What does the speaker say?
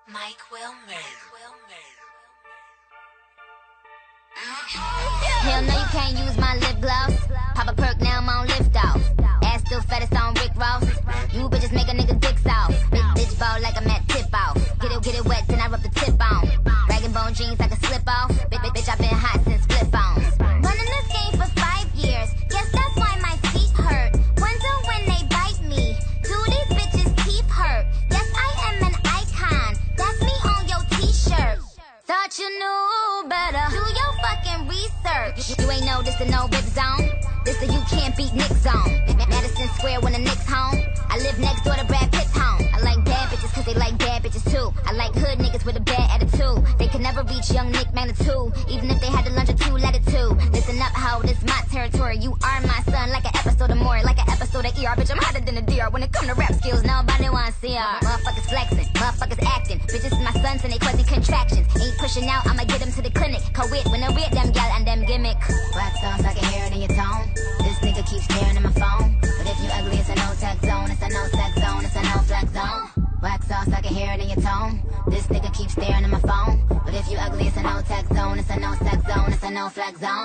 Mike Wilmer. Hell no, you can't use my lip gloss. Pop a perk, now I'm on lift off. Ass still fattest on Rick Ross. You bitches make a nigga dicks off. Bitch ball like I'm at tip off. Get it wet, then I rub the tip on. Rag and bone jeans like a slip off. Bitch, I've been hot since flip phones. Running this game for 5 years. Guess that's why my feet hurt. Wonder when they bite me. Do these bitches' teeth hurt? Yes, I am an icon. That's me on your t-shirt. Thought you knew better. Do your fucking research. You ain't know this the no rip zone. This the you can't beat Nick zone. Madison Square when the Knicks home. I live next door to Brad Pitt's home. I like bad bitches cause they like bad bitches too. I like hood niggas with a bad attitude. They can never reach young Nick magnitude. Even if they had to longitude latitude. Listen up ho, this my territory. You are my son like an episode of more. Like an episode of ER. Bitch, I'm hotter than a DR. When it come to rap skills, nobody wanna see her. Motherfuckers flexing, motherfuckers acting. Bitches is my sons and they quasi contractions. Ain't pushing out, I'ma get them to the clinic. Co-wit when I read them gal and them gimmick. Wax sauce, I can hear it in your tone. This nigga keeps staring at my phone. But if you ugly, it's a no-tech zone. It's a no-sex zone. It's a no-flex zone. Wax sauce, I can hear it in your tone. This nigga keeps staring at my phone. But if you ugly, it's a no-tech zone. It's a no-sex zone. It's a no-flex zone.